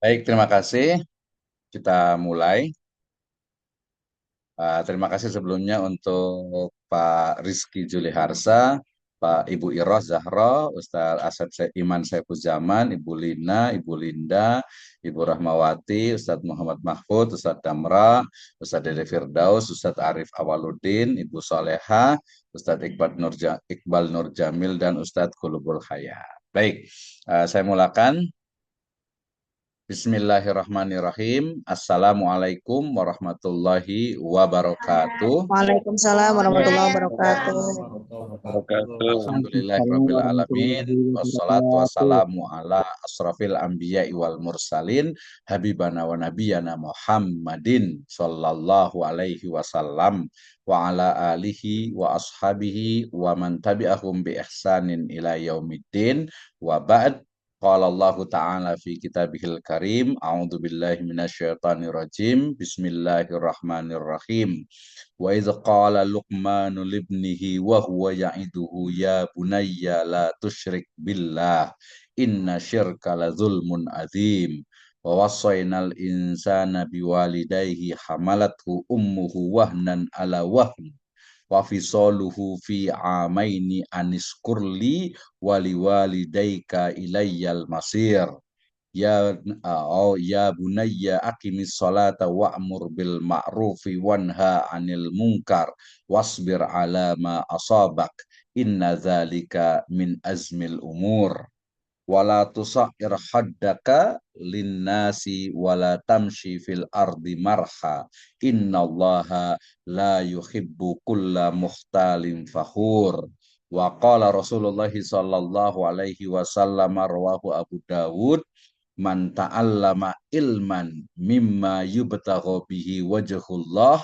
Baik, terima kasih. Kita mulai. Terima kasih sebelumnya untuk Pak Rizky Juliharsa, Pak Ibu Iroh Zahro, Ustadz Iman Saipuzzaman, Ibu Lina, Ibu Linda, Ibu Rahmawati, Ustadz Muhammad Mahfud, Ustadz Damra, Ustadz Dede Firdaus, Ustadz Arif Awaludin, Ibu Soleha, Ustadz Iqbal Nur Jamil, dan Ustadz Qulubul Hayat. Baik, saya mulakan. Bismillahirrahmanirrahim. Assalamualaikum warahmatullahi wabarakatuh. Waalaikumsalam warahmatullahi wabarakatuh. Waalaikumsalam Alhamdulillahirabbil alamin. warahmatullahi Wassalatu wabarakatuh. wassalamu ala asrafil anbiya'i wal mursalin habibana wa nabiyana Muhammadin sallallahu alaihi wasallam wa ala alihi wa ashabihi wa man tabi'ahum bi ihsanin ila yaumiddin wa ba'd. Qala Allah Ta'ala fi kitabihil karim. A'udzu billahi minasyaitonir rajim. Bismillahirrahmanirrahim. Wa idz qala Luqmanu libnihi wa huwa ya'iduhu ya bunayya la tusyrik billah inna syirka la zulmun adzim. Wa wassaynal insana biwalidayhi hamalathu ummuhu wahnan ala wahn wa fisaluhu fi amaini aniskurli waliwalidayka ilayyal masir. Ya bunayya aqimis salata wa'mur bil ma'rufi wanha 'anil munkar wasbir 'ala ma asabak inna dzalika min azmil umur wala tusa'ir haddaka linnasi wala tamshi fil ardi marha innallaha la yuhibbu kulla mukhtalin fakhur wa qala Rasulullah sallallahu alaihi wasallam rawahu Abu Dawud man ta'allama ilman mimma yubtagha bihi wajhullah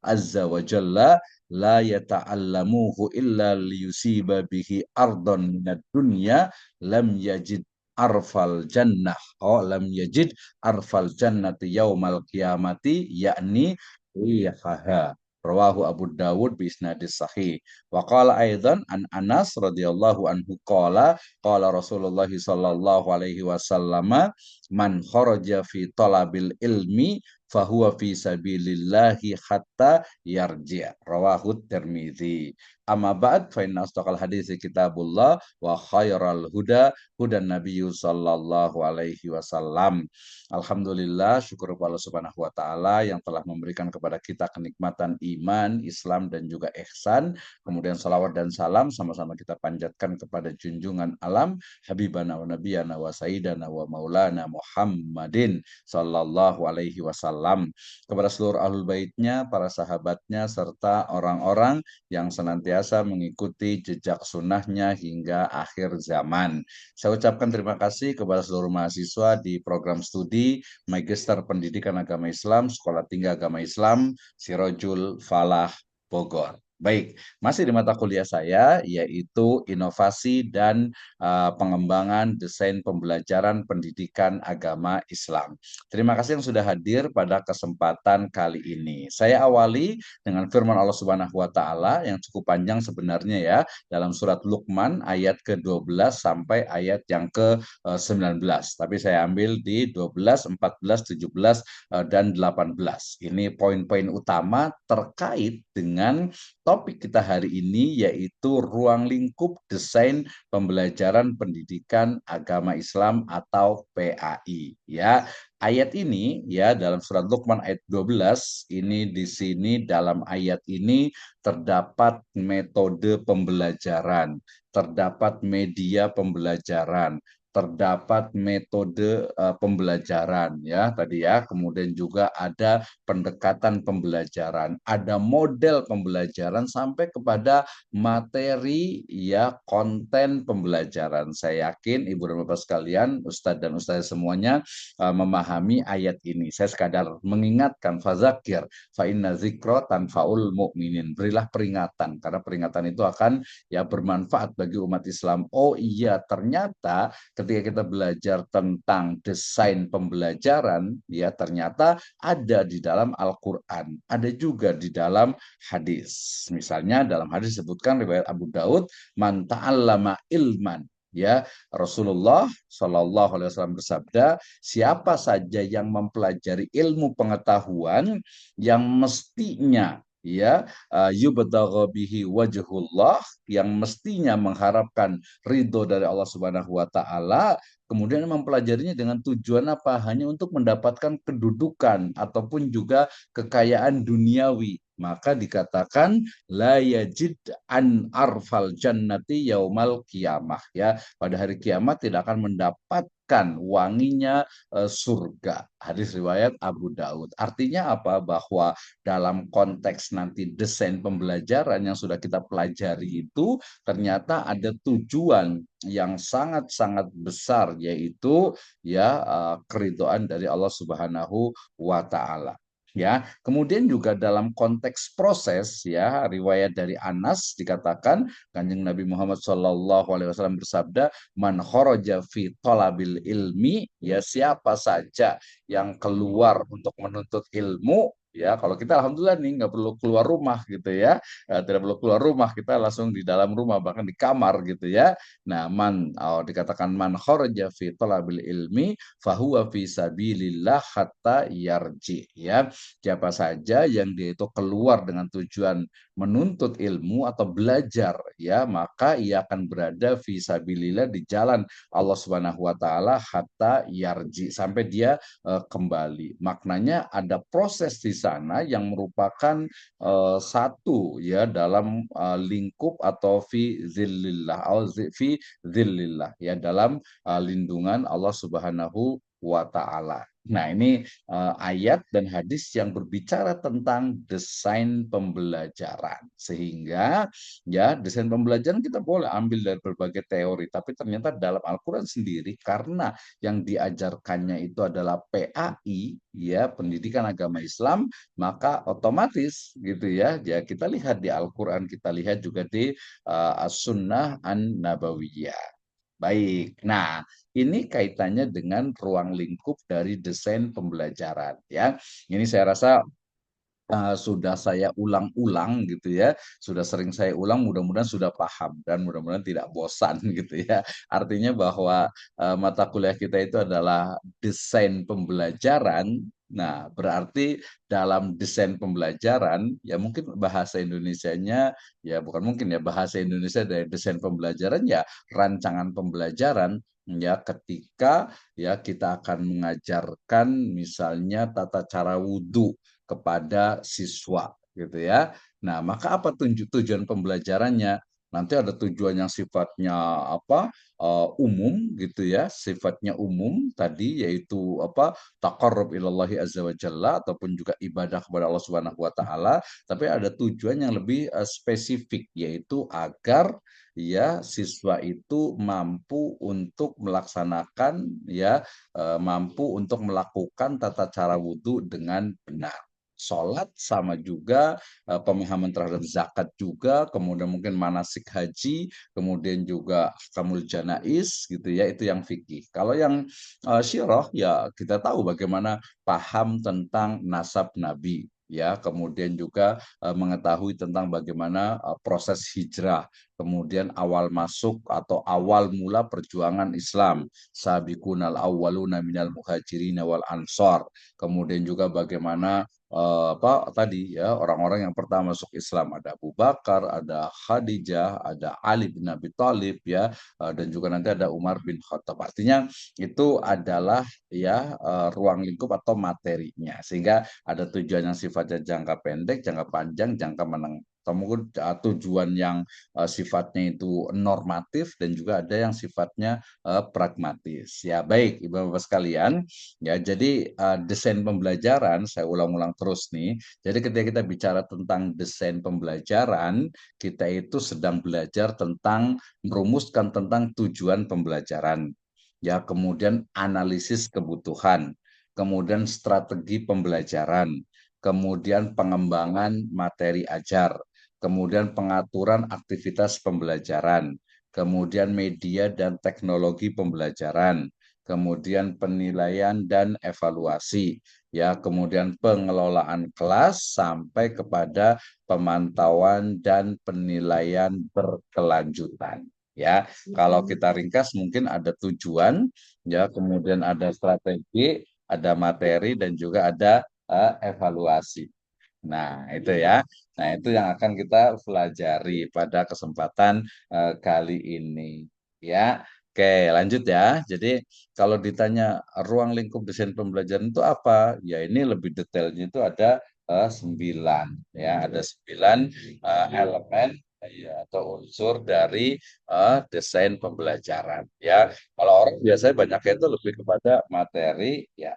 azza wa jalla la yata'allamuhu illa liyusiba bihi ardon minad dunya lam yajid arfal jannah lam yajid arfal jannati yaumal qiyamati yakni rihaha. Rawahu Abu Dawud bi isnadis sahih. Wa qala aidan an Anas radhiyallahu anhu qala Rasulullah sallallahu alaihi wasallam man kharaja fi talabil ilmi fahuwa fi sabilillahi hatta yarji'. Rawahu Tirmidzi. Amma ba'd fa inna asdaqal haditsi kitabullah wa khairal huda hudan nabiyyu sallallahu alaihi wasallam. Alhamdulillah, syukur kepada Allah Subhanahu wa taala yang telah memberikan kepada kita kenikmatan iman, Islam dan juga ihsan. Kemudian salawat dan salam sama-sama kita panjatkan kepada junjungan alam habibana wa nabiyana wa sayyidana wa maulana Muhammadin sallallahu alaihi wasallam, kepada seluruh ahlul baitnya, para sahabatnya serta orang-orang yang senantiasa mengikuti jejak sunnahnya hingga akhir zaman. Saya ucapkan terima kasih kepada seluruh mahasiswa di program studi Magister Pendidikan Agama Islam, Sekolah Tinggi Agama Islam, Sirojul Falah, Bogor. Baik, masih di mata kuliah saya yaitu inovasi dan pengembangan desain pembelajaran pendidikan agama Islam. Terima kasih yang sudah hadir pada kesempatan kali ini. Saya awali dengan firman Allah Subhanahu wa taala yang cukup panjang sebenarnya ya, dalam surat Luqman ayat ke-12 sampai ayat yang ke-19. Tapi saya ambil di 12, 14, 17 dan 18. Ini poin-poin utama terkait dengan topik kita hari ini yaitu ruang lingkup desain pembelajaran pendidikan agama Islam atau PAI ya. Ayat ini ya dalam surat Luqman ayat 12 ini di sini dalam ayat ini terdapat metode pembelajaran, terdapat media pembelajaran, terdapat metode pembelajaran ya tadi ya, kemudian juga ada pendekatan pembelajaran, ada model pembelajaran sampai kepada materi ya konten pembelajaran. Saya yakin Ibu dan Bapak sekalian, Ustadz dan Ustazah semuanya memahami ayat ini. Saya sekadar mengingatkan fazakir fa inna dzikra tanfaul mukminin. Berilah peringatan karena peringatan itu akan ya bermanfaat bagi umat Islam. Oh iya, ternyata ketika kita belajar tentang desain pembelajaran ya ternyata ada di dalam Al-Qur'an, ada juga di dalam hadis. Misalnya dalam hadis disebutkan riwayat Abu Daud, man ta'allama ilman Ya, Rasulullah Shallallahu Alaihi Wasallam bersabda, siapa saja yang mempelajari ilmu pengetahuan yang mestinya ya yubtagha bihi wajhullah, yang mestinya mengharapkan ridho dari Allah Subhanahu wa taala, kemudian mempelajarinya dengan tujuan apa? Hanya untuk mendapatkan kedudukan ataupun juga kekayaan duniawi, maka dikatakan la yajid an arfal jannati yaumal qiyamah, ya, pada hari kiamat tidak akan mendapatkan wanginya surga. Hadis riwayat Abu Daud. Artinya apa? Bahwa dalam konteks nanti desain pembelajaran yang sudah kita pelajari itu ternyata ada tujuan yang sangat-sangat besar, yaitu ya keridhaan dari Allah Subhanahu wa taala. Ya, kemudian juga dalam konteks proses, ya, riwayat dari Anas dikatakan Kanjeng Nabi Muhammad Shallallahu Alaihi Wasallam bersabda, man kharaja fi talabil ilmi, ya, siapa saja yang keluar untuk menuntut ilmu, ya, kalau kita alhamdulillah nih nggak perlu keluar rumah gitu ya. Tidak perlu keluar rumah, kita langsung di dalam rumah, bahkan di kamar gitu ya. Nah, dikatakan man kharaja fi talabil ilmi fahuwa fi sabilillah hatta yarji, ya, siapa saja yang dia itu keluar dengan tujuan menuntut ilmu atau belajar, ya, maka ia akan berada fi sabilillah, di jalan Allah Subhanahu wa taala, hatta yarji, sampai dia kembali. Maknanya ada proses di sana yang merupakan satu, ya, dalam lingkup atau fi zillillah atau fi zillillah, ya, dalam lindungan Allah Subhanahu wa taala. Nah, ini ayat dan hadis yang berbicara tentang desain pembelajaran. Sehingga ya desain pembelajaran kita boleh ambil dari berbagai teori, tapi ternyata dalam Al-Qur'an sendiri, karena yang diajarkannya itu adalah PAI, ya, pendidikan agama Islam, maka otomatis gitu ya. Ya, kita lihat di Al-Qur'an, kita lihat juga di As-Sunnah An-Nabawiyah. Baik. Nah, ini kaitannya dengan ruang lingkup dari desain pembelajaran, ya. Ini saya rasa sudah saya ulang-ulang gitu ya, sudah sering saya ulang, mudah-mudahan sudah paham dan mudah-mudahan tidak bosan gitu ya. Artinya bahwa mata kuliah kita itu adalah desain pembelajaran. Nah, berarti dalam desain pembelajaran, ya mungkin bahasa Indonesianya, ya bukan mungkin, ya, bahasa Indonesia dari desain pembelajaran ya rancangan pembelajaran, ya, ketika ya kita akan mengajarkan misalnya tata cara wudhu kepada siswa gitu ya. Nah, maka apa tujuan pembelajarannya? Nanti ada tujuan yang sifatnya apa? Umum gitu ya, sifatnya umum tadi, yaitu apa? Taqarrub ilallahi azza wa jalla, ataupun juga ibadah kepada Allah Subhanahu wa taala, tapi ada tujuan yang lebih spesifik, yaitu agar ya siswa itu mampu untuk melaksanakan, ya, mampu untuk melakukan tata cara wudhu dengan benar. Sholat sama juga, pemahaman terhadap zakat juga, kemudian mungkin manasik haji, kemudian juga ahkamul janais gitu ya, itu yang fikih. Kalau yang syirah, ya kita tahu bagaimana paham tentang nasab Nabi, ya, kemudian juga mengetahui tentang bagaimana proses hijrah, kemudian awal masuk atau awal mula perjuangan Islam, sabiqunal awwaluna minal muhajirin wal ansor, kemudian juga bagaimana apa tadi ya, orang-orang yang pertama masuk Islam, ada Abu Bakar, ada Khadijah, ada Ali bin Abi Thalib, ya, dan juga nanti ada Umar bin Khattab. Artinya itu adalah ya ruang lingkup atau materinya, sehingga ada tujuan yang sifatnya jangka pendek, jangka panjang, jangka menengah, atau mungkin tujuan yang sifatnya itu normatif, dan juga ada yang sifatnya pragmatis. Ya, baik Ibu-Bapak sekalian. Ya, jadi desain pembelajaran, saya ulang-ulang terus nih. Jadi ketika kita bicara tentang desain pembelajaran, kita itu sedang belajar tentang merumuskan tentang tujuan pembelajaran. Ya, kemudian analisis kebutuhan, kemudian strategi pembelajaran, kemudian pengembangan materi ajar, kemudian pengaturan aktivitas pembelajaran, kemudian media dan teknologi pembelajaran, kemudian penilaian dan evaluasi, ya, kemudian pengelolaan kelas sampai kepada pemantauan dan penilaian berkelanjutan. Ya, kalau kita ringkas mungkin ada tujuan, ya, kemudian ada strategi, ada materi, dan juga ada evaluasi. Nah, itu ya. Nah, itu yang akan kita pelajari pada kesempatan kali ini. Ya, oke, lanjut ya. Jadi, kalau ditanya ruang lingkup desain pembelajaran itu apa? Ya, ini lebih detailnya itu ada 9. Ya, ada 9 elemen ya, atau unsur dari desain pembelajaran. Ya, kalau orang biasanya banyaknya itu lebih kepada materi, ya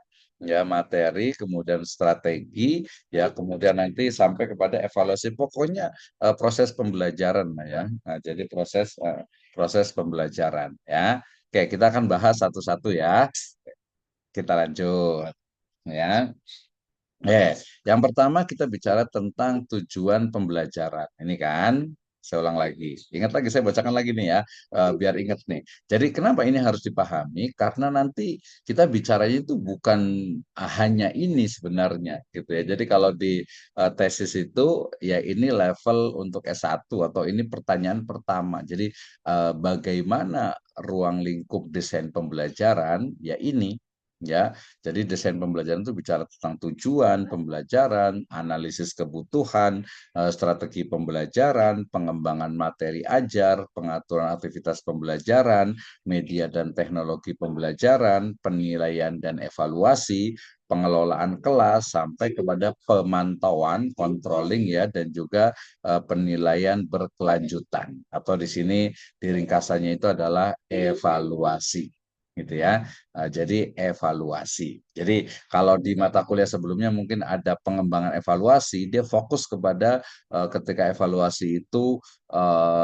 materi, kemudian strategi, ya kemudian nanti sampai kepada evaluasi. Pokoknya proses pembelajaran lah ya. Nah, jadi proses pembelajaran ya. Oke, kita akan bahas satu-satu ya. Kita lanjut ya. Yang pertama kita bicara tentang tujuan pembelajaran. Ini kan, saya ulang lagi. Ingat lagi, saya bacakan lagi nih ya, biar ingat nih. Jadi kenapa ini harus dipahami? Karena nanti kita bicaranya itu bukan hanya ini sebenarnya, gitu ya. Jadi kalau di tesis itu, ya ini level untuk S1 atau ini pertanyaan pertama. Jadi bagaimana ruang lingkup desain pembelajaran? Ya ini. Ya, jadi desain pembelajaran itu bicara tentang tujuan pembelajaran, analisis kebutuhan, strategi pembelajaran, pengembangan materi ajar, pengaturan aktivitas pembelajaran, media dan teknologi pembelajaran, penilaian dan evaluasi, pengelolaan kelas sampai kepada pemantauan, controlling ya, dan juga penilaian berkelanjutan. Atau di sini diringkasannya itu adalah evaluasi gitu ya. Jadi evaluasi. Jadi kalau di mata kuliah sebelumnya mungkin ada pengembangan evaluasi, dia fokus kepada ketika evaluasi itu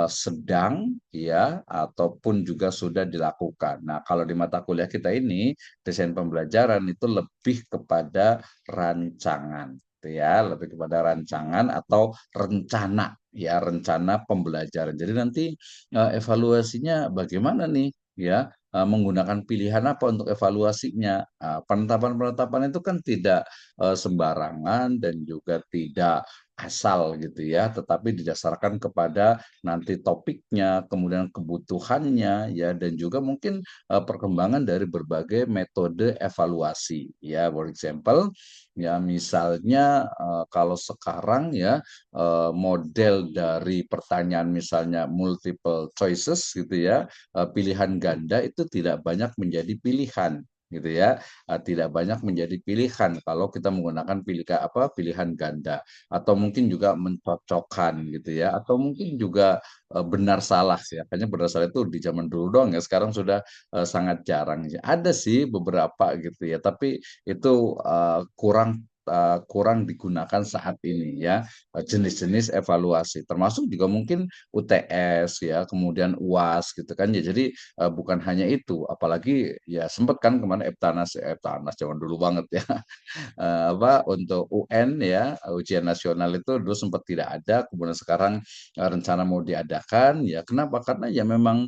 sedang ya ataupun juga sudah dilakukan. Nah, kalau di mata kuliah kita ini desain pembelajaran itu lebih kepada rancangan gitu ya, lebih kepada rancangan atau rencana ya, rencana pembelajaran. Jadi nanti evaluasinya bagaimana nih ya, menggunakan pilihan apa untuk evaluasinya. Penetapan-penetapan itu kan tidak sembarangan dan juga tidak asal gitu ya, tetapi didasarkan kepada nanti topiknya, kemudian kebutuhannya ya, dan juga mungkin perkembangan dari berbagai metode evaluasi ya. For example, ya misalnya kalau sekarang ya model dari pertanyaan misalnya multiple choices gitu ya, pilihan ganda itu tidak banyak menjadi pilihan gitu ya. Tidak banyak menjadi pilihan kalau kita menggunakan pilihan ganda, atau mungkin juga mencocokkan gitu ya, atau mungkin juga benar salah sih. Kayaknya benar salah itu di zaman dulu doang ya, sekarang sudah sangat jarang. Ada sih beberapa gitu ya, tapi itu kurang digunakan saat ini ya, jenis-jenis evaluasi termasuk juga mungkin UTS ya, kemudian UAS gitu kan ya. Jadi bukan hanya itu, apalagi ya sempat kan kemarin Eptanas zaman dulu banget ya. Untuk UN ya, ujian nasional itu dulu sempat tidak ada, kemudian sekarang rencana mau diadakan ya. Kenapa? Karena ya memang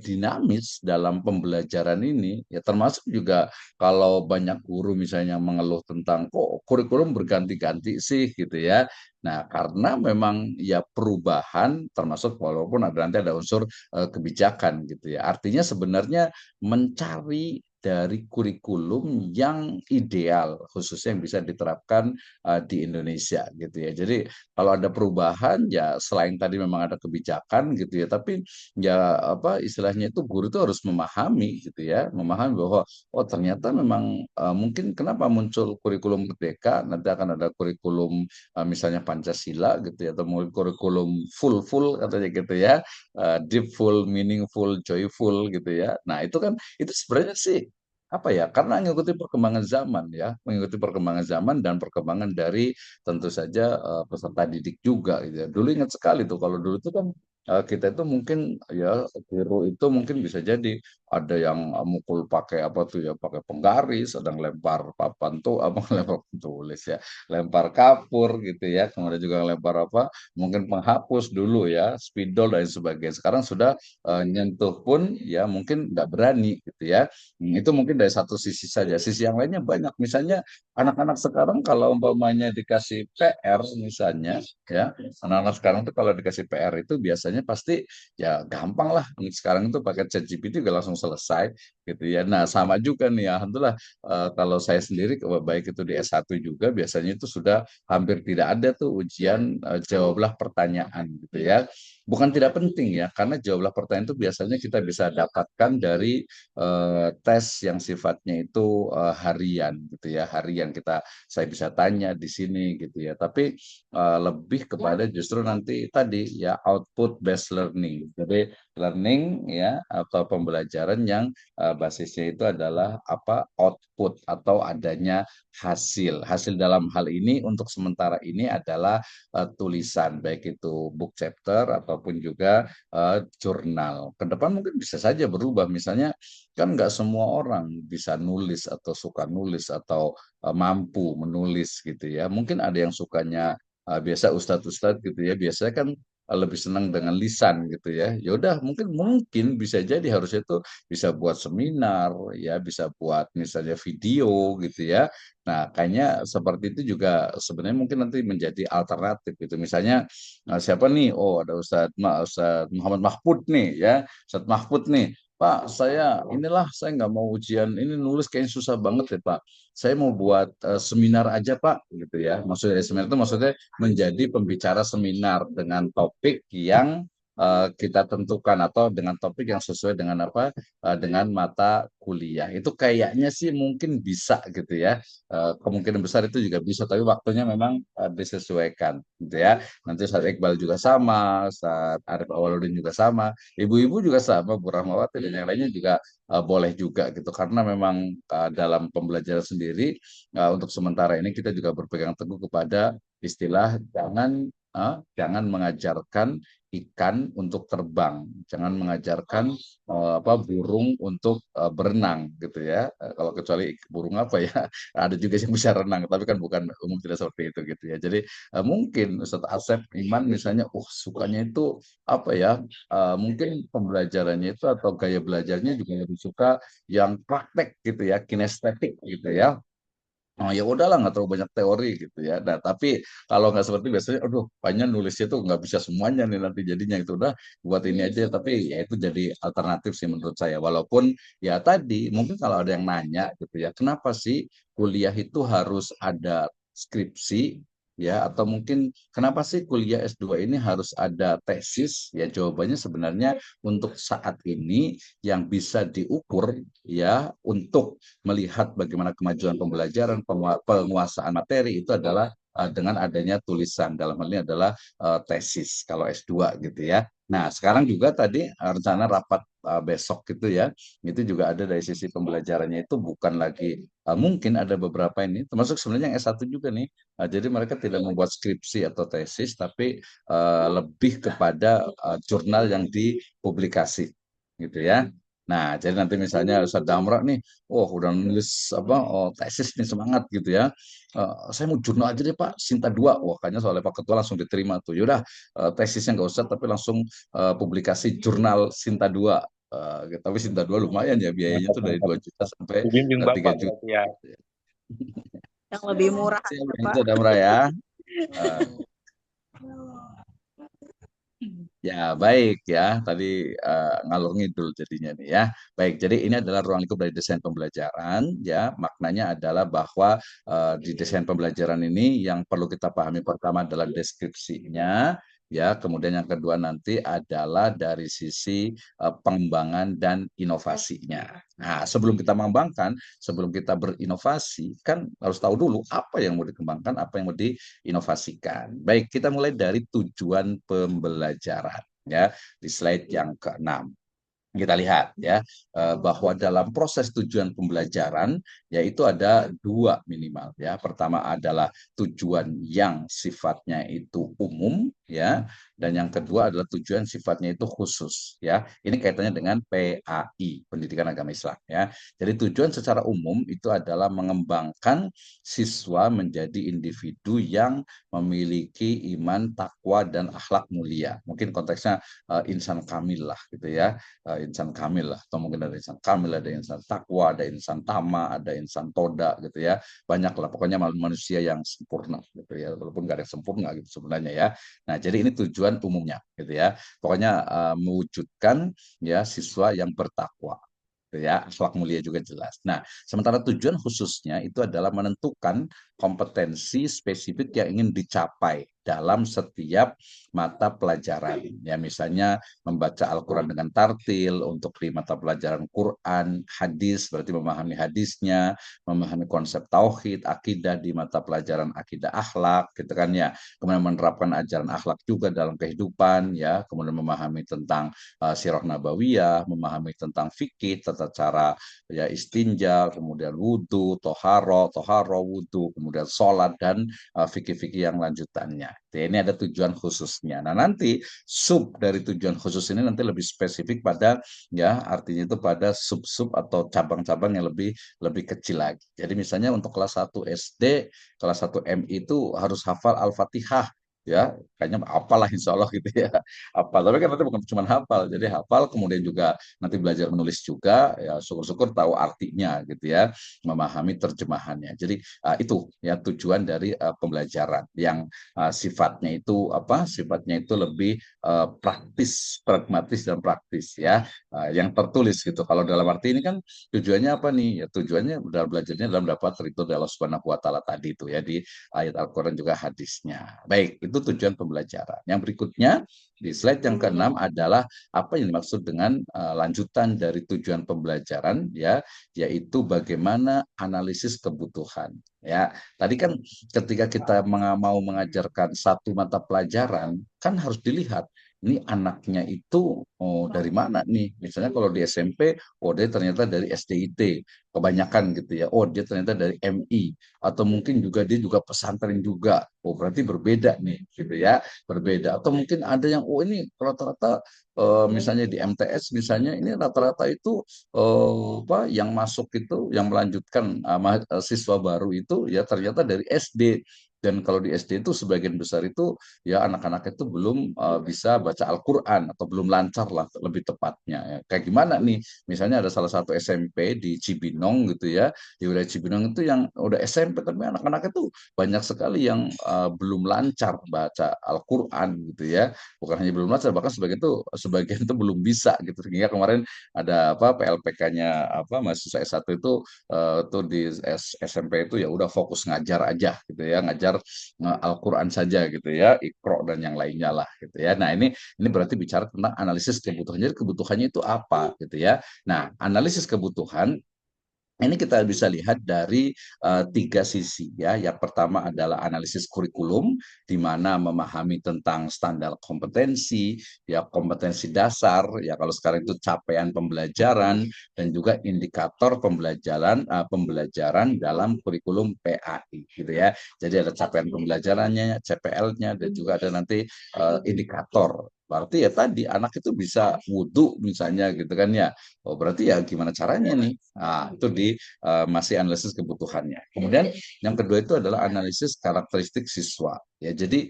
dinamis dalam pembelajaran ini ya, termasuk juga kalau banyak guru misalnya mengeluh tentang kok kurikulum berganti-ganti sih gitu ya. Nah, karena memang ya perubahan, termasuk walaupun nanti ada unsur kebijakan gitu ya. Artinya sebenarnya mencari dari kurikulum yang ideal, khususnya yang bisa diterapkan di Indonesia gitu ya. Jadi kalau ada perubahan ya, selain tadi memang ada kebijakan gitu ya, tapi ya apa istilahnya itu, guru itu harus memahami gitu ya, memahami bahwa oh ternyata memang mungkin kenapa muncul kurikulum merdeka, nanti akan ada kurikulum misalnya Pancasila gitu ya, atau mungkin kurikulum full katanya gitu ya, deep, full, meaningful, joyful gitu ya. Nah itu kan itu sebenarnya sih apa ya, karena mengikuti perkembangan zaman ya, mengikuti perkembangan zaman dan perkembangan dari tentu saja peserta didik juga gitu ya. Dulu ingat sekali tuh, kalau dulu itu kan kita itu mungkin ya guru itu mungkin bisa jadi ada yang mukul pakai apa tuh ya, pakai penggaris, ada yang lempar papan tuh, apa lempar papan tulis ya, lempar kapur gitu ya, kemudian juga lempar apa, mungkin penghapus dulu ya, spidol dan sebagainya. Sekarang sudah nyentuh pun ya mungkin nggak berani gitu ya. Itu mungkin dari satu sisi saja. Sisi yang lainnya banyak. Misalnya anak-anak sekarang kalau umpamanya dikasih PR misalnya ya, anak-anak sekarang tuh kalau dikasih PR itu biasanya pasti ya gampang lah. Sekarang itu pakai ChatGPT juga langsung selesai gitu ya. Nah, sama juga nih alhamdulillah kalau saya sendiri baik itu di S1 juga biasanya itu sudah hampir tidak ada tuh ujian jawablah pertanyaan gitu ya. Bukan tidak penting ya, karena jawablah pertanyaan itu biasanya kita bisa dapatkan dari tes yang sifatnya itu harian gitu ya, harian saya bisa tanya di sini gitu ya. Tapi lebih kepada justru nanti tadi ya output based learning. Jadi learning ya atau pembelajaran yang basisnya itu adalah apa output atau adanya hasil. Hasil dalam hal ini untuk sementara ini adalah tulisan baik itu book chapter ataupun juga jurnal. Ke depan mungkin bisa saja berubah. Misalnya kan nggak semua orang bisa nulis atau suka nulis atau mampu menulis gitu ya. Mungkin ada yang sukanya biasa ustadz-ustadz gitu ya. Biasanya kan lebih senang dengan lisan gitu ya. Ya udah mungkin bisa jadi harusnya itu bisa buat seminar ya, bisa buat misalnya video gitu ya. Nah, kayaknya seperti itu juga sebenarnya mungkin nanti menjadi alternatif gitu. Misalnya siapa nih? Oh, ada Ustadz Muhammad Mahfud nih ya. Ustadz Mahfud nih. Pak, saya nggak mau ujian ini nulis kayaknya susah banget ya Pak. Saya mau buat seminar aja Pak, gitu ya. Maksudnya seminar itu maksudnya menjadi pembicara seminar dengan topik yang kita tentukan atau dengan topik yang sesuai dengan apa dengan mata kuliah. Itu kayaknya sih mungkin bisa gitu ya. Kemungkinan besar itu juga bisa, tapi waktunya memang disesuaikan gitu ya. Nanti Ustaz Iqbal juga sama, Ustaz Arif Awaludin juga sama, ibu-ibu juga sama, Bu Rahmawati dan yang lainnya juga boleh juga gitu. Karena memang dalam pembelajaran sendiri untuk sementara ini kita juga berpegang teguh kepada istilah jangan mengajarkan ikan untuk terbang, jangan mengajarkan apa burung untuk berenang gitu ya. Kalau kecuali burung apa ya, ada juga yang bisa renang, tapi kan bukan umum tidak seperti itu gitu ya. Jadi mungkin Ustadz Asep Iman misalnya, sukanya itu apa ya? Mungkin pembelajarannya itu atau gaya belajarnya juga lebih suka yang praktek gitu ya, kinestetik gitu ya. Oh ya udahlah nggak terlalu banyak teori gitu ya. Nah tapi kalau nggak seperti biasanya, aduh banyak nulisnya tuh nggak bisa semuanya nih nanti jadinya itu udah buat ini aja. Tapi ya itu jadi alternatif sih menurut saya. Walaupun ya tadi mungkin kalau ada yang nanya gitu ya, kenapa sih kuliah itu harus ada skripsi ya atau mungkin kenapa sih kuliah S2 ini harus ada tesis? Ya jawabannya sebenarnya untuk saat ini yang bisa diukur ya untuk melihat bagaimana kemajuan pembelajaran, penguasaan materi itu adalah dengan adanya tulisan. Dalam hal ini adalah tesis kalau S2 gitu ya. Nah, sekarang juga tadi rencana rapat besok gitu ya, itu juga ada dari sisi pembelajarannya itu bukan lagi mungkin ada beberapa ini, termasuk sebenarnya yang S1 juga nih. Jadi mereka tidak membuat skripsi atau tesis, tapi lebih kepada jurnal yang dipublikasi gitu ya. Nah, jadi nanti misalnya Ustadz Damra nih, udah nulis apa, tesis nih semangat gitu ya. Saya mau jurnal aja deh Pak, Sinta 2. Wah, kayaknya soalnya Pak Ketua langsung diterima tuh. Yaudah, tesisnya nggak usah, tapi langsung publikasi jurnal Sinta 2. Gitu. Tapi Sinta 2 lumayan ya, biayanya Mantap, tuh dari mantap. 2 juta sampai Dibimbing 3 Bapak juta. berarti ya. Yang lebih murah Siap, aja, Pak. itu Damra ya. Eh, Ya, baik ya. Tadi ngalur ngidul jadinya nih ya. Baik, jadi ini adalah ruang lingkup dari desain pembelajaran ya. Maknanya adalah bahwa di desain pembelajaran ini yang perlu kita pahami pertama adalah deskripsinya ya. Kemudian yang kedua nanti adalah dari sisi pengembangan dan inovasinya. Nah, sebelum kita mengembangkan, sebelum kita berinovasi, kan harus tahu dulu apa yang mau dikembangkan, apa yang mau diinovasikan. Baik, kita mulai dari tujuan pembelajaran ya di slide yang keenam. Kita lihat ya bahwa dalam proses tujuan pembelajaran yaitu ada dua minimal ya. Pertama adalah tujuan yang sifatnya itu umum ya. Dan yang kedua adalah tujuan sifatnya itu khusus, ya. Ini kaitannya dengan PAI, Pendidikan Agama Islam, ya. Jadi tujuan secara umum itu adalah mengembangkan siswa menjadi individu yang memiliki iman, takwa, dan akhlak mulia. Mungkin konteksnya insan kamil lah, gitu ya. Insan kamil lah, atau mungkin ada insan kamil, ada insan takwa, ada insan tama, ada insan toda, gitu ya. Banyak lah, pokoknya manusia yang sempurna, gitu ya. Walaupun nggak ada yang sempurna gitu sebenarnya, ya. Nah, jadi ini tujuan umumnya, gitu ya. Pokoknya mewujudkan ya siswa yang bertakwa, gitu ya. Akhlak mulia juga jelas. Nah, sementara tujuan khususnya itu adalah menentukan kompetensi spesifik yang ingin dicapai dalam setiap mata pelajaran. Ya, misalnya membaca Al-Quran dengan tartil untuk di mata pelajaran Quran, hadis, berarti memahami hadisnya, memahami konsep tauhid, akidah di mata pelajaran akidah akhlak, gitu kan ya. Kemudian menerapkan ajaran akhlak juga dalam kehidupan, ya. Kemudian memahami tentang sirah nabawiyah, memahami tentang fikih, tata cara ya istinja, kemudian wudhu, toharo, wudhu, kemudian sholat, dan fikih-fikih yang lanjutannya. Jadi ini ada tujuan khususnya. Nah, nanti sub dari tujuan khusus ini nanti lebih spesifik pada, ya, artinya itu pada sub-sub atau cabang-cabang yang lebih lebih kecil lagi. Jadi misalnya untuk kelas 1 SD, kelas 1 MI itu harus hafal Al-Fatihah, ya, kayaknya apalah insya Allah gitu ya, hafal. Tapi kan nanti bukan cuma hafal, jadi hafal kemudian juga nanti belajar menulis juga, ya, syukur-syukur tahu artinya gitu ya, memahami terjemahannya. Jadi itu ya tujuan dari pembelajaran yang sifatnya itu apa? Sifatnya itu lebih praktis, pragmatis, dan praktis, ya. Yang tertulis gitu. Kalau dalam arti ini kan tujuannya apa nih? Ya tujuannya dalam belajarnya dalam dapat ridho dari Allah Subhanahu wa taala tadi itu ya, di ayat Al-Qur'an juga hadisnya. Baik, itu tujuan pembelajaran. Yang berikutnya di slide yang keenam adalah apa yang dimaksud dengan lanjutan dari tujuan pembelajaran, ya, yaitu bagaimana analisis kebutuhan. Ya, tadi kan ketika kita mau mengajarkan satu mata pelajaran kan harus dilihat ini anaknya itu dari mana nih? Misalnya kalau di SMP, oh dia ternyata dari SDIT, kebanyakan gitu ya. Oh dia ternyata dari MI, atau mungkin juga dia juga pesantren juga. Oh berarti berbeda nih, gitu ya, berbeda. Atau mungkin ada yang oh ini rata-rata misalnya di MTS misalnya ini rata-rata itu apa yang masuk itu yang melanjutkan siswa baru itu ya ternyata dari SD. Dan kalau di SD itu sebagian besar itu ya anak-anak itu belum bisa baca Al-Quran atau belum lancar lah lebih tepatnya. Ya. Kayak gimana nih? Misalnya ada salah satu SMP di Cibinong gitu ya, di wilayah Cibinong itu yang udah SMP tapi anak-anak itu banyak sekali yang belum lancar baca Al-Quran gitu ya. Bukan hanya belum lancar, bahkan sebagian itu belum bisa gitu. Sehingga kemarin ada apa PLPK-nya apa mahasiswa S1 itu tuh di SMP itu ya udah fokus ngajar aja gitu ya, ngajar Al-Quran saja gitu ya, Iqra dan yang lainnya lah gitu ya. Nah, ini berarti bicara tentang analisis kebutuhan. Jadi kebutuhannya itu apa gitu ya. Nah, analisis kebutuhan ini kita bisa lihat dari tiga sisi ya. Yang pertama adalah analisis kurikulum, di mana memahami tentang standar kompetensi, ya kompetensi dasar, ya kalau sekarang itu capaian pembelajaran, dan juga indikator pembelajaran dalam kurikulum PAI, gitu ya. Jadi ada capaian pembelajarannya, CPL-nya, dan juga ada nanti indikator. Berarti ya tadi anak itu bisa wudhu misalnya gitu kan ya. Oh berarti ya gimana caranya nih? Nah, itu di masih analisis kebutuhannya. Kemudian yang kedua itu adalah analisis karakteristik siswa. Ya, jadi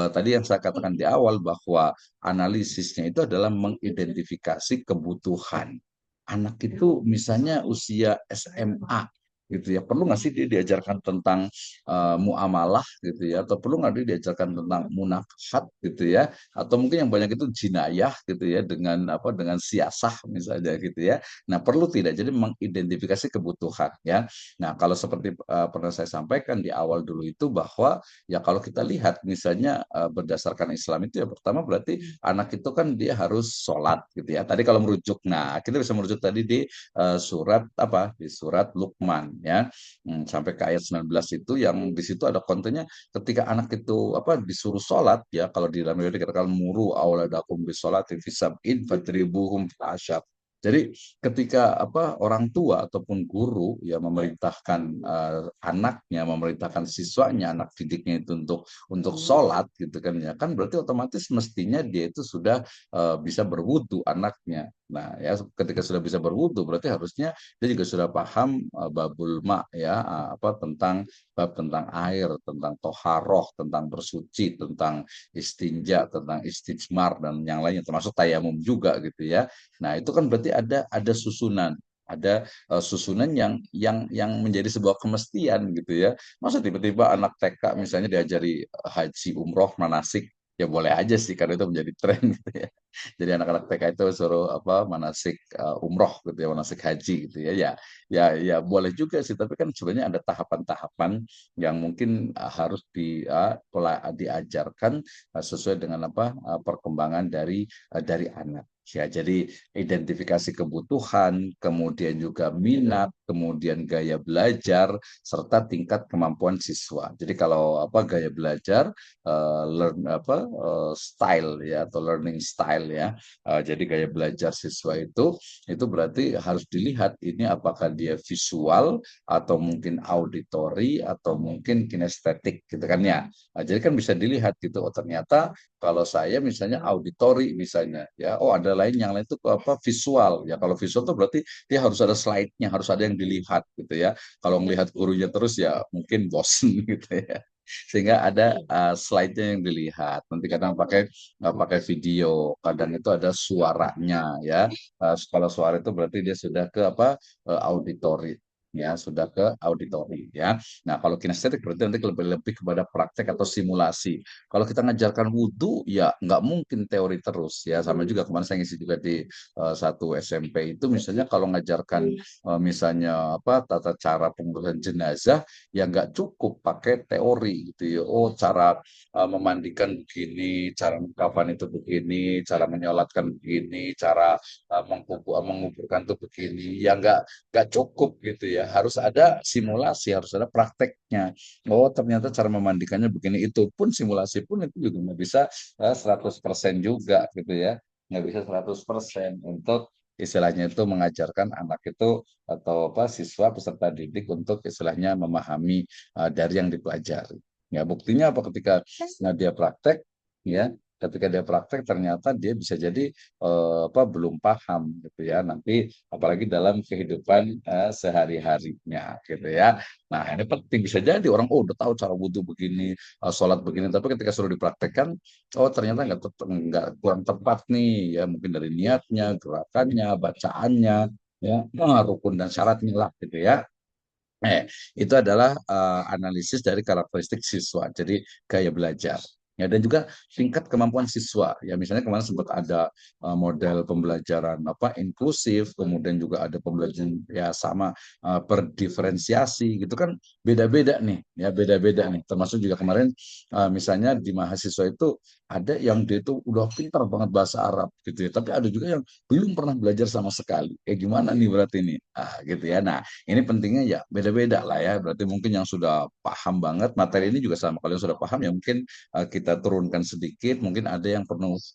tadi yang saya katakan di awal bahwa analisisnya itu adalah mengidentifikasi kebutuhan. Anak itu misalnya usia SMA gitu ya, perlu nggak sih dia diajarkan tentang muamalah gitu ya, atau perlu nggak dia diajarkan tentang munakat gitu ya, atau mungkin yang banyak itu jinayah gitu ya, dengan apa, dengan siasah misalnya gitu ya. Nah, perlu tidak? Jadi mengidentifikasi kebutuhan ya. Nah, kalau seperti pernah saya sampaikan di awal dulu itu bahwa ya kalau kita lihat misalnya berdasarkan Islam itu ya pertama berarti anak itu kan dia harus sholat gitu ya. Tadi kalau merujuk, nah kita bisa merujuk tadi di surat apa? Di surat Luqman ya. Sampai ke ayat 19 itu yang di situ ada kontennya ketika anak itu apa disuruh sholat ya, kalau di dalam riwayat dikatakan muru auladakum bisolati fi sab'in fadribuhum fil Jadi ketika orang tua ataupun guru ya memerintahkan anaknya, memerintahkan siswanya, anak didiknya itu untuk sholat gitu kan ya, kan berarti otomatis mestinya dia itu sudah bisa berwudu anaknya. Nah ya ketika sudah bisa berwudu berarti harusnya dia juga sudah paham babul ma ya tentang bab tentang air, tentang toharoh, tentang bersuci, tentang istinja, tentang istijmar dan yang lainnya termasuk tayamum juga gitu ya. Nah, itu kan berarti ada susunan, ada susunan yang menjadi sebuah kemestian gitu ya. Masa tiba-tiba anak TK misalnya diajari haji, umroh, manasik, ya boleh aja sih karena itu menjadi tren gitu ya. Jadi anak-anak TK itu suruh manasik umroh gitu ya, manasik haji gitu ya. Ya boleh juga sih, tapi kan sebenarnya ada tahapan-tahapan yang mungkin harus diajarkan sesuai dengan perkembangan dari anak. Ya, jadi identifikasi kebutuhan, kemudian juga minat, kemudian gaya belajar, serta tingkat kemampuan siswa. Jadi kalau gaya belajar, style ya atau learning style ya. Jadi gaya belajar siswa itu berarti harus dilihat ini apakah dia visual atau mungkin auditory atau mungkin kinestetik gitu kan ya. Jadi kan bisa dilihat gitu. Oh ternyata kalau saya misalnya auditori misalnya, ya, oh ada lain yang lain itu visual ya. Kalau visual itu berarti dia harus ada slide-nya, harus ada yang dilihat gitu ya. Kalau melihat gurunya terus ya mungkin bosen gitu ya. Sehingga ada slide-nya yang dilihat. Nanti kadang pakai video, kadang itu ada suaranya ya. Kalau suara itu berarti dia sudah ke auditori ya sudah ke auditori ya. Nah kalau kinestetik berarti nanti lebih kepada praktek atau simulasi. Kalau kita ngajarkan wudhu, ya nggak mungkin teori terus ya. Sama juga kemarin saya ngisi juga di satu SMP itu, misalnya kalau ngajarkan misalnya tata cara pembuatan jenazah, ya nggak cukup pakai teori gitu ya. Oh cara memandikan begini, cara mengkafan itu begini, cara menyolatkan begini, cara menguburkan itu begini. Ya nggak cukup gitu ya. Harus ada simulasi, harus ada prakteknya. Oh, ternyata cara memandikannya begini. Itu pun simulasi pun itu juga nggak bisa 100% juga gitu ya. Nggak bisa 100% untuk istilahnya itu mengajarkan anak itu atau siswa peserta didik untuk istilahnya memahami dari yang dipelajari. Ya, buktinya apa ketika dia praktek ya, ketika dia praktek ternyata dia bisa jadi belum paham gitu ya nanti apalagi dalam kehidupan sehari-harinya gitu ya. Nah ini penting, bisa jadi orang udah tahu cara wudhu begini, sholat begini, tapi ketika suruh dipraktekkan, oh ternyata nggak kurang tepat nih ya, mungkin dari niatnya, gerakannya, bacaannya, ya rukun dan syaratnya lah gitu ya. Itu adalah analisis dari karakteristik siswa, jadi gaya belajar. Ya, dan juga tingkat kemampuan siswa. Ya, misalnya kemarin sempat ada model pembelajaran inklusif, kemudian juga ada pembelajaran ya sama berdiferensiasi, gitu kan beda-beda nih, ya beda-beda nih. Termasuk juga kemarin misalnya di mahasiswa itu ada yang dia itu udah pintar banget bahasa Arab gitu ya, tapi ada juga yang belum pernah belajar sama sekali. Kayak gimana nih berarti ini? Gitu ya. Nah, ini pentingnya ya beda-beda lah ya. Berarti mungkin yang sudah paham banget materi ini juga sama. Kalau yang sudah paham ya mungkin kita turunkan sedikit. Mungkin ada yang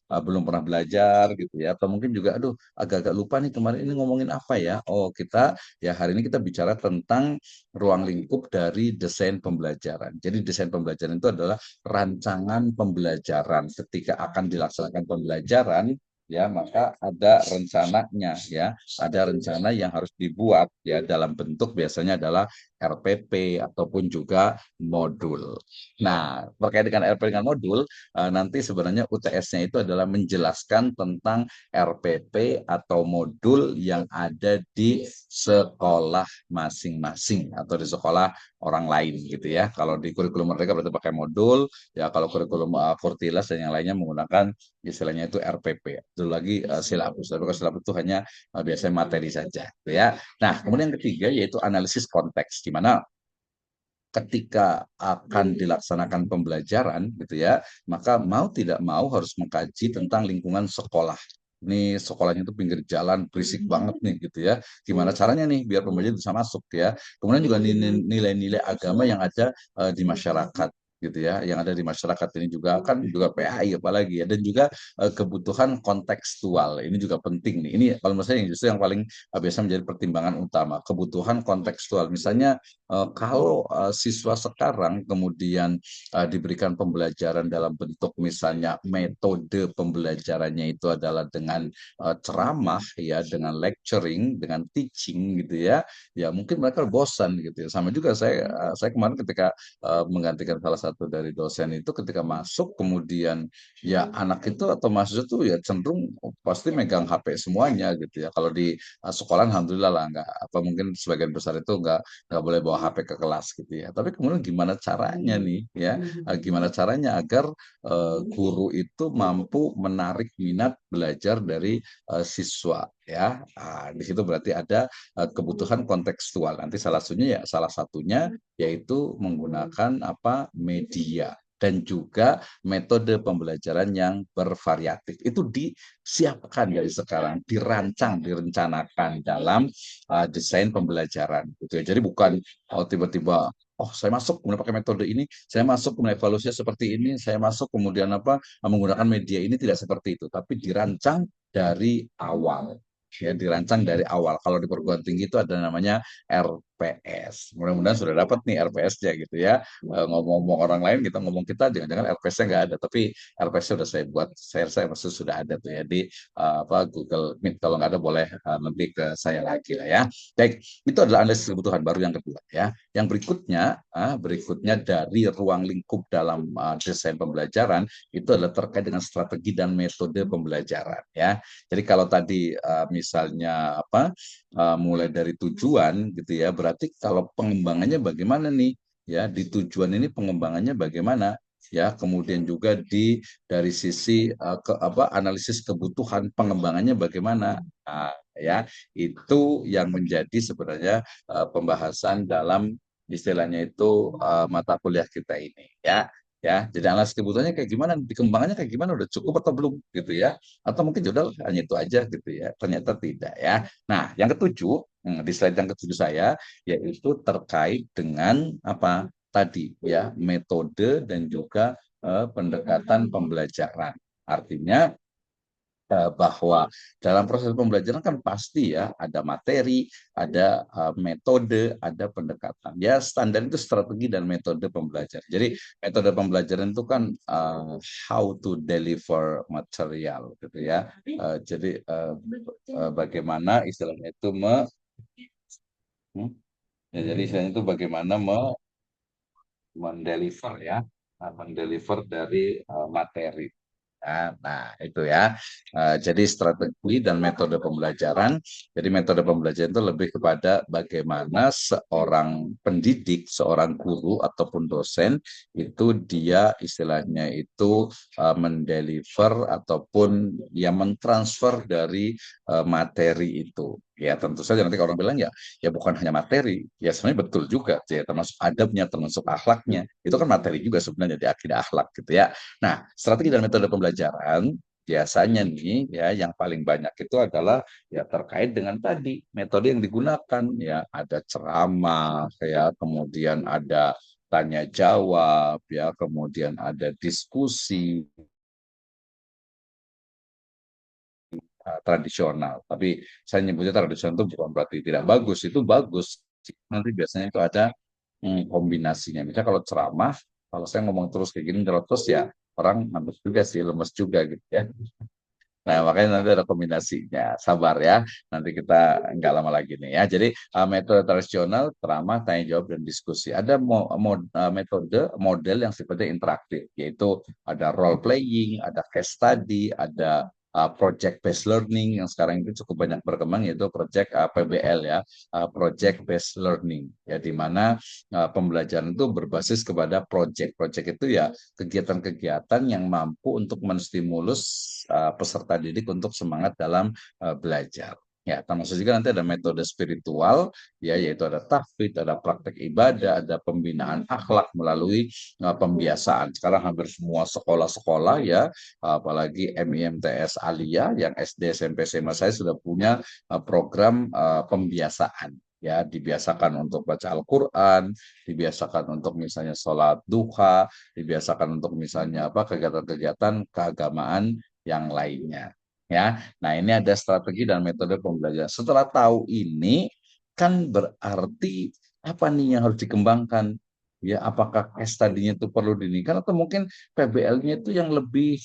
belum pernah belajar gitu ya. Atau mungkin juga aduh agak-agak lupa nih kemarin ini ngomongin apa ya. Oh kita ya hari ini kita bicara tentang ruang lingkup dari desain pembelajaran. Jadi desain pembelajaran itu adalah rancangan pembelajaran. Ketika akan dilaksanakan pembelajaran, ya maka ada rencananya ya, ada rencana yang harus dibuat ya dalam bentuk biasanya adalah RPP ataupun juga modul. Nah, terkait dengan RPP dengan modul, nanti sebenarnya UTS-nya itu adalah menjelaskan tentang RPP atau modul yang ada di sekolah masing-masing atau di sekolah orang lain gitu ya. Kalau di kurikulum mereka berarti pakai modul, ya kalau kurikulum Kurtilas dan yang lainnya menggunakan istilahnya itu RPP. Itu lagi silabus. Tapi kalau silabus itu hanya biasanya materi saja, gitu ya. Nah, kemudian yang ketiga yaitu analisis konteks, di mana ketika akan dilaksanakan pembelajaran gitu ya, maka mau tidak mau harus mengkaji tentang lingkungan sekolah. Ini sekolahnya itu pinggir jalan, berisik banget nih gitu ya. Gimana caranya nih biar pembelajar bisa masuk ya. Kemudian juga nilai-nilai agama yang ada di masyarakat. gitu ya yang ada di masyarakat ini juga kan juga PAI apalagi ya, dan juga kebutuhan kontekstual ini juga penting nih. Ini kalau menurut saya justru yang paling biasa menjadi pertimbangan utama, kebutuhan kontekstual. Misalnya kalau siswa sekarang kemudian diberikan pembelajaran dalam bentuk misalnya metode pembelajarannya itu adalah dengan ceramah ya, dengan lecturing, dengan teaching gitu ya, ya mungkin mereka bosan gitu ya. Sama juga saya kemarin ketika menggantikan salah satu dari dosen itu, ketika masuk kemudian ya anak itu atau mahasiswa itu ya cenderung pasti megang HP semuanya gitu ya. Kalau di sekolah alhamdulillah lah nggak apa, mungkin sebagian besar itu nggak boleh bawa HP ke kelas gitu ya. Tapi kemudian gimana caranya nih ya, gimana caranya agar guru itu mampu menarik minat belajar dari siswa ya. Di situ berarti ada kebutuhan kontekstual. Nanti salah satunya yaitu menggunakan apa, media dan juga metode pembelajaran yang bervariatif. Itu disiapkan dari sekarang, dirancang, direncanakan dalam desain pembelajaran gitu ya. Jadi bukan tiba-tiba oh saya masuk kemudian pakai metode ini, saya masuk kemudian evaluasinya seperti ini, saya masuk kemudian apa menggunakan media ini, tidak seperti itu, tapi dirancang dari awal. Ya, dirancang dari awal. Kalau di perguruan tinggi itu ada namanya RPS. Mudah-mudahan sudah dapat nih RPS-nya gitu ya. Ngomong-ngomong orang lain, kita ngomong kita, jangan-jangan RPS-nya nggak ada. Tapi RPS-nya sudah saya buat, saya maksud sudah ada tuh ya di apa Google Meet. Kalau nggak ada boleh nanti ke saya lagi lah ya. Baik, itu adalah analisis kebutuhan baru yang kedua ya. Yang berikutnya dari ruang lingkup dalam desain pembelajaran itu adalah terkait dengan strategi dan metode pembelajaran ya. Jadi kalau tadi misalnya apa mulai dari tujuan gitu ya, berarti kalau pengembangannya bagaimana nih ya, di tujuan ini pengembangannya bagaimana ya, kemudian juga dari sisi analisis kebutuhan pengembangannya bagaimana. Ya itu yang menjadi sebenarnya pembahasan dalam istilahnya itu mata kuliah kita ini ya. Ya, jadi analisis kebutuhannya kayak gimana, dikembangannya kayak gimana, udah cukup atau belum gitu ya, atau mungkin sudah hanya itu aja gitu ya, ternyata tidak ya. Nah, yang ketujuh, di slide yang ketujuh saya, yaitu terkait dengan apa tadi ya, metode dan juga pendekatan pembelajaran. Artinya bahwa dalam proses pembelajaran kan pasti ya ada materi, ada metode, ada pendekatan. Ya standar itu strategi dan metode pembelajaran. Jadi metode pembelajaran itu kan how to deliver material gitu ya. Bagaimana istilahnya itu hmm? Ya, jadi istilahnya itu bagaimana mendeliver ya, mendeliver dari materi. Nah, itu ya. Jadi strategi dan metode pembelajaran. Jadi metode pembelajaran itu lebih kepada bagaimana seorang pendidik, seorang guru ataupun dosen itu dia istilahnya itu mendeliver ataupun ya mentransfer dari materi itu. Ya tentu saja nanti kalau orang bilang ya, ya bukan hanya materi, ya sebenarnya betul juga, ya termasuk adabnya, termasuk akhlaknya, itu kan materi juga sebenarnya di akidah akhlak gitu ya. Nah, strategi dan metode pembelajaran biasanya nih ya yang paling banyak itu adalah ya terkait dengan tadi metode yang digunakan ya, ada ceramah ya, kemudian ada tanya jawab ya, kemudian ada diskusi tradisional. Tapi saya nyebutnya tradisional itu bukan berarti tidak bagus, itu bagus. Nanti biasanya itu ada kombinasinya. Misalnya kalau ceramah, kalau saya ngomong terus kayak gini terus ya orang ngantuk juga sih, lemes juga gitu ya. Nah, makanya nanti ada kombinasinya. Sabar ya. Nanti kita nggak lama lagi nih ya. Jadi metode tradisional, ceramah, tanya jawab dan diskusi. Ada metode model yang sifatnya interaktif, yaitu ada role playing, ada case study, ada project based learning yang sekarang itu cukup banyak berkembang, yaitu project PBL ya, project based learning ya, di mana pembelajaran itu berbasis kepada project. Project itu ya kegiatan-kegiatan yang mampu untuk menstimulus peserta didik untuk semangat dalam belajar. Ya, termasuk juga nanti ada metode spiritual, ya, yaitu ada tahfidz, ada praktek ibadah, ada pembinaan akhlak melalui pembiasaan. Sekarang hampir semua sekolah-sekolah ya, apalagi MIMTS Alia yang SD, SMP, SMA saya sudah punya program pembiasaan. ya dibiasakan untuk baca Al-Quran, dibiasakan untuk misalnya sholat duha, dibiasakan untuk misalnya apa kegiatan-kegiatan keagamaan yang lainnya. Ya, nah ini ada strategi dan metode pembelajaran. Setelah tahu ini, kan berarti apa nih yang harus dikembangkan? Ya, apakah case tadinya itu perlu dinaikkan atau mungkin PBL-nya itu yang lebih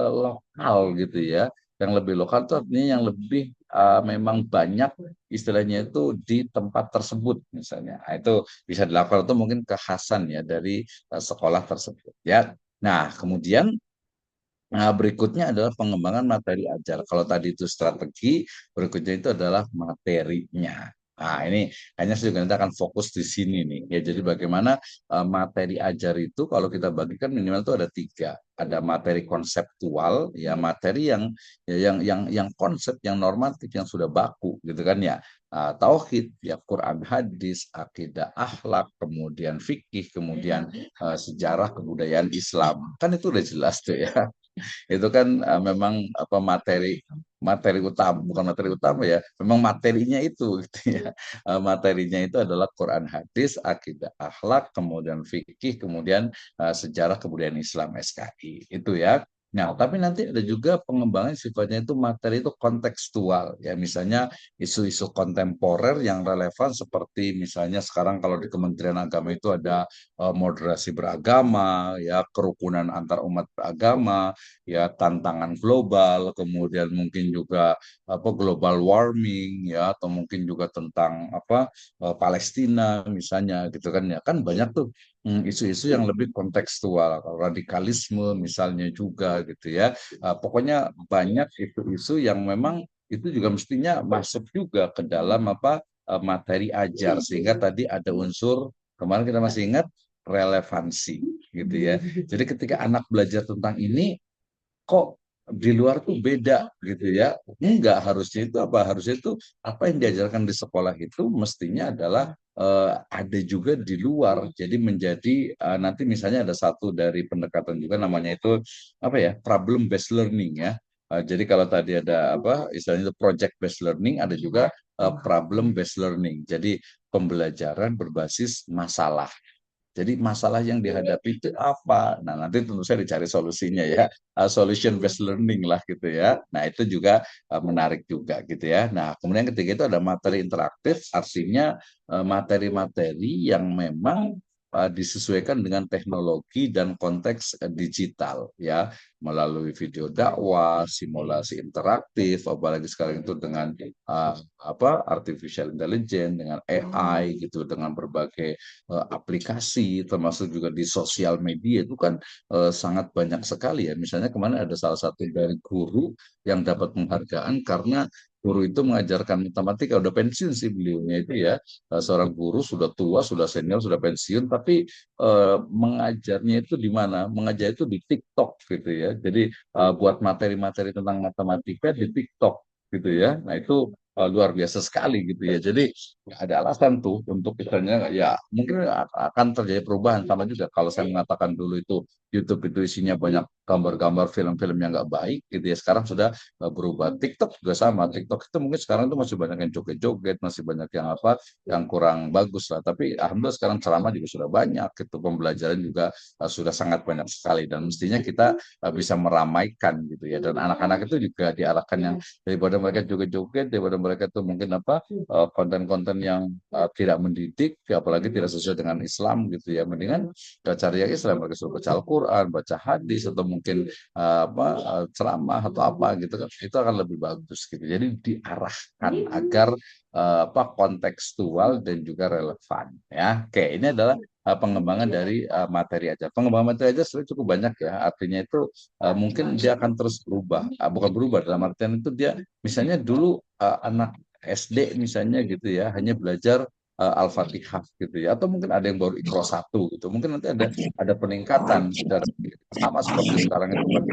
lokal gitu ya, yang lebih lokal itu artinya yang lebih memang banyak istilahnya itu di tempat tersebut misalnya. Nah, itu bisa dilakukan atau mungkin kekhasan ya dari sekolah tersebut ya. Nah, kemudian berikutnya adalah pengembangan materi ajar. Kalau tadi itu strategi, berikutnya itu adalah materinya. Nah, ini hanya juga nanti akan fokus di sini nih. Ya, jadi bagaimana materi ajar itu kalau kita bagikan minimal itu ada tiga. Ada materi konseptual, ya materi yang ya, yang konsep, yang normatif, yang sudah baku, gitu kan ya. Tauhid, ya Quran, hadis, akidah, akhlak, kemudian fikih, kemudian sejarah kebudayaan Islam. Kan itu udah jelas tuh ya. Itu kan memang apa materi materi utama, bukan materi utama ya, memang materinya itu gitu ya. Materinya itu adalah Quran, hadis, akidah, akhlak, kemudian fikih, kemudian sejarah kebudayaan Islam SKI itu ya. Nah, tapi nanti ada juga pengembangan sifatnya itu materi itu kontekstual ya, misalnya isu-isu kontemporer yang relevan seperti misalnya sekarang kalau di Kementerian Agama itu ada moderasi beragama ya, kerukunan antar umat beragama, ya tantangan global, kemudian mungkin juga apa global warming ya, atau mungkin juga tentang apa Palestina misalnya gitu kan ya, kan banyak tuh isu-isu yang lebih kontekstual, radikalisme misalnya juga gitu ya. Pokoknya banyak isu-isu yang memang itu juga mestinya masuk juga ke dalam apa materi ajar, sehingga tadi ada unsur kemarin kita masih ingat relevansi gitu ya. Jadi ketika anak belajar tentang ini, kok di luar tuh beda gitu ya. Enggak, harusnya itu apa? Harusnya itu apa yang diajarkan di sekolah itu mestinya adalah ada juga di luar. Jadi menjadi nanti misalnya ada satu dari pendekatan juga namanya itu apa ya? Problem based learning ya. Jadi kalau tadi ada apa istilahnya itu project based learning, ada juga problem based learning. Jadi pembelajaran berbasis masalah. Jadi masalah yang dihadapi itu apa? Nah, nanti tentu saja dicari solusinya ya. Solution based learning lah gitu ya. Nah, itu juga menarik juga gitu ya. Nah, kemudian ketiga itu ada materi interaktif, artinya materi-materi yang memang disesuaikan dengan teknologi dan konteks digital ya, melalui video dakwah, simulasi interaktif, apalagi sekarang itu dengan apa artificial intelligence, dengan AI gitu, dengan berbagai aplikasi, termasuk juga di sosial media itu kan sangat banyak sekali ya. Misalnya kemarin ada salah satu dari guru yang dapat penghargaan karena guru itu mengajarkan matematika, udah pensiun sih beliaunya itu ya. Seorang guru sudah tua, sudah senior, sudah pensiun, tapi mengajarnya itu di mana? Mengajar itu di TikTok gitu ya. Jadi buat materi-materi tentang matematika di TikTok gitu ya. Nah itu luar biasa sekali gitu ya. Jadi nggak ada alasan tuh untuk misalnya ya mungkin akan terjadi perubahan, sama juga kalau saya mengatakan dulu itu YouTube itu isinya banyak gambar-gambar film-film yang nggak baik gitu ya, sekarang sudah berubah. TikTok juga sama, TikTok itu mungkin sekarang itu masih banyak yang joget-joget, masih banyak yang apa yang kurang bagus lah, tapi alhamdulillah sekarang ceramah juga sudah banyak gitu, pembelajaran juga sudah sangat banyak sekali, dan mestinya kita bisa meramaikan gitu ya, dan anak-anak itu juga diarahkan yang daripada mereka joget-joget, daripada mereka tuh mungkin apa konten-konten yang tidak mendidik, apalagi tidak sesuai dengan Islam gitu ya. Mendingan cari yang Islam, mereka suruh baca Al-Quran, baca hadis, atau mungkin apa ceramah atau apa gitu kan. Itu akan lebih bagus gitu. Jadi diarahkan agar apa kontekstual dan juga relevan ya. Oke, ini adalah pengembangan dari materi aja. Pengembangan materi aja sebenarnya cukup banyak ya. Artinya itu mungkin dia akan terus berubah. Bukan berubah dalam artian itu dia misalnya dulu anak SD misalnya gitu ya, hanya belajar Al-Fatihah gitu ya, atau mungkin ada yang baru Iqra 1 gitu. Mungkin nanti ada peningkatan sama seperti sekarang itu kan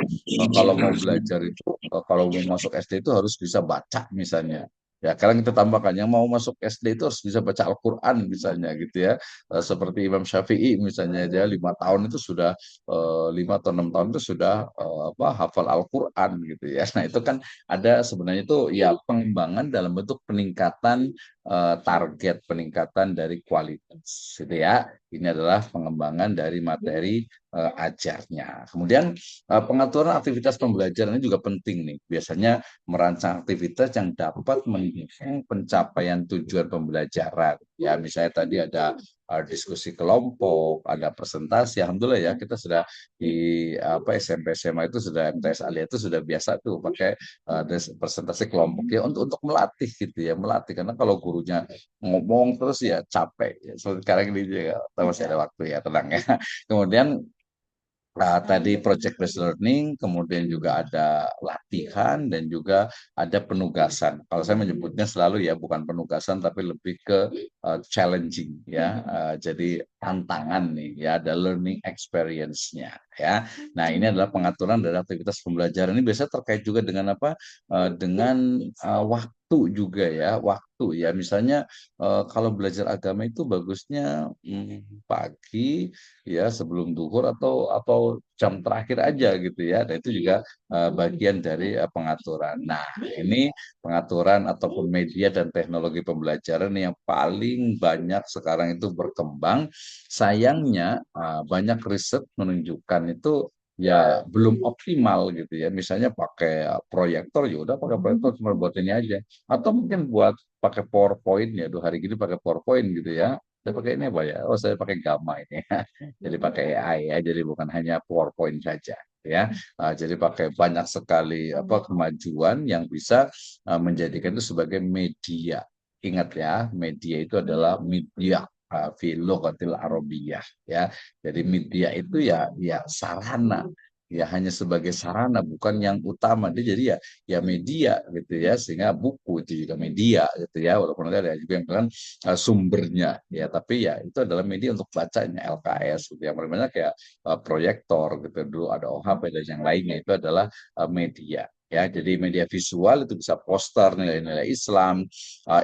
kalau mau belajar itu kalau mau masuk SD itu harus bisa baca misalnya. Ya, sekarang kita tambahkan yang mau masuk SD itu harus bisa baca Al-Quran misalnya gitu ya. Seperti Imam Syafi'i misalnya dia 5 tahun itu sudah 5 atau 6 tahun itu sudah apa hafal Al-Quran gitu ya. Nah itu kan ada sebenarnya itu ya pengembangan dalam bentuk peningkatan target, peningkatan dari kualitas gitu ya. Ini adalah pengembangan dari materi ajarnya. Kemudian pengaturan aktivitas pembelajaran ini juga penting nih. Biasanya merancang aktivitas yang dapat mendukung pencapaian tujuan pembelajaran. Ya, misalnya tadi ada diskusi kelompok, ada presentasi. Alhamdulillah ya, kita sudah di apa SMP SMA itu sudah MTS Alia itu sudah biasa tuh pakai presentasi kelompok ya untuk melatih gitu ya, melatih karena kalau gurunya ngomong terus ya capek. Ya, sekarang ini juga masih ada waktu ya, tenang ya. Kemudian tadi project based learning, kemudian juga ada latihan dan juga ada penugasan. Kalau saya menyebutnya selalu ya bukan penugasan tapi lebih ke challenging ya. Jadi tantangan nih ya, ada learning experience-nya ya. Nah, ini adalah pengaturan dari aktivitas pembelajaran ini biasanya terkait juga dengan apa? Dengan waktu juga ya, waktu ya. Misalnya kalau belajar agama itu bagusnya pagi ya sebelum duhur atau jam terakhir aja gitu ya. Dan itu juga bagian dari pengaturan. Nah, ini pengaturan ataupun media dan teknologi pembelajaran yang paling banyak sekarang itu berkembang. Sayangnya banyak riset menunjukkan itu ya belum optimal gitu ya. Misalnya pakai proyektor ya udah pakai proyektor cuma buat ini aja. Atau mungkin buat pakai PowerPoint ya. 2 hari gini pakai PowerPoint gitu ya. Saya pakai ini apa ya? Oh, saya pakai Gamma ini. Jadi pakai AI ya, jadi bukan hanya PowerPoint saja ya. Jadi pakai banyak sekali apa kemajuan yang bisa menjadikan itu sebagai media. Ingat ya, media itu adalah media fi lughatil arabiyah ya. Jadi media itu ya sarana ya hanya sebagai sarana bukan yang utama dia jadi ya media gitu ya sehingga buku itu juga media gitu ya walaupun ada juga yang bilang sumbernya ya tapi ya itu adalah media untuk bacanya LKS gitu yang paling banyak kayak proyektor gitu dulu ada OHP dan yang lainnya itu adalah media ya jadi media visual itu bisa poster nilai-nilai Islam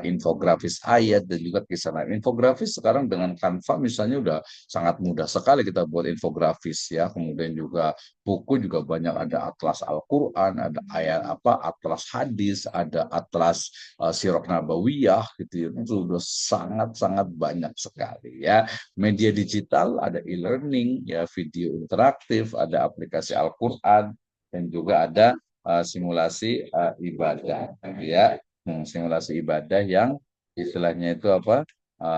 infografis ayat dan juga kisah nabi infografis sekarang dengan Canva misalnya udah sangat mudah sekali kita buat infografis ya kemudian juga buku juga banyak ada atlas Al-Quran ada ayat apa atlas hadis ada atlas Sirah Nabawiyah gitu ya itu sudah sangat-sangat banyak sekali ya media digital ada e-learning ya video interaktif ada aplikasi Al-Quran dan juga ada simulasi ibadah ya simulasi ibadah yang istilahnya itu apa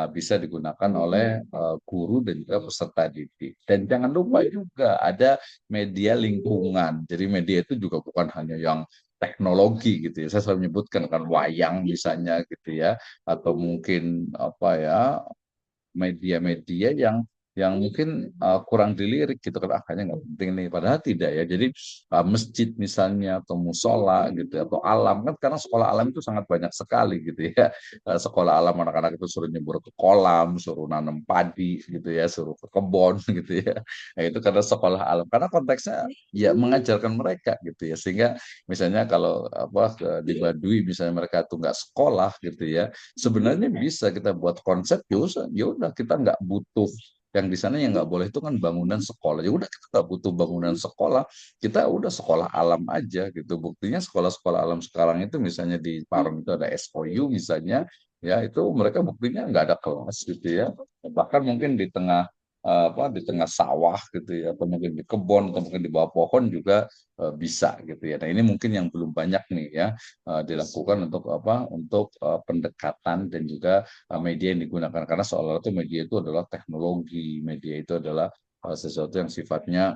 bisa digunakan oleh guru dan juga peserta didik dan jangan lupa juga ada media lingkungan jadi media itu juga bukan hanya yang teknologi gitu ya. Saya selalu menyebutkan kan wayang misalnya gitu ya atau mungkin apa ya media-media yang mungkin kurang dilirik gitu kan kayaknya nggak penting nih padahal tidak ya jadi masjid misalnya atau musola gitu atau alam kan karena sekolah alam itu sangat banyak sekali gitu ya sekolah alam anak-anak itu suruh nyebur ke kolam suruh nanam padi gitu ya suruh ke kebun gitu ya nah, itu karena sekolah alam karena konteksnya ya mengajarkan mereka gitu ya sehingga misalnya kalau apa di Baduy misalnya mereka tuh nggak sekolah gitu ya sebenarnya bisa kita buat konsep ya udah kita nggak butuh yang di sana yang nggak boleh itu kan bangunan sekolah ya udah kita nggak butuh bangunan sekolah kita udah sekolah alam aja gitu buktinya sekolah-sekolah alam sekarang itu misalnya di Parung itu ada SOU misalnya ya itu mereka buktinya nggak ada kelas gitu ya bahkan mungkin di tengah apa di tengah sawah gitu ya atau mungkin di kebun atau mungkin di bawah pohon juga bisa gitu ya nah ini mungkin yang belum banyak nih ya dilakukan untuk apa untuk pendekatan dan juga media yang digunakan karena seolah-olah itu media itu adalah teknologi media itu adalah sesuatu yang sifatnya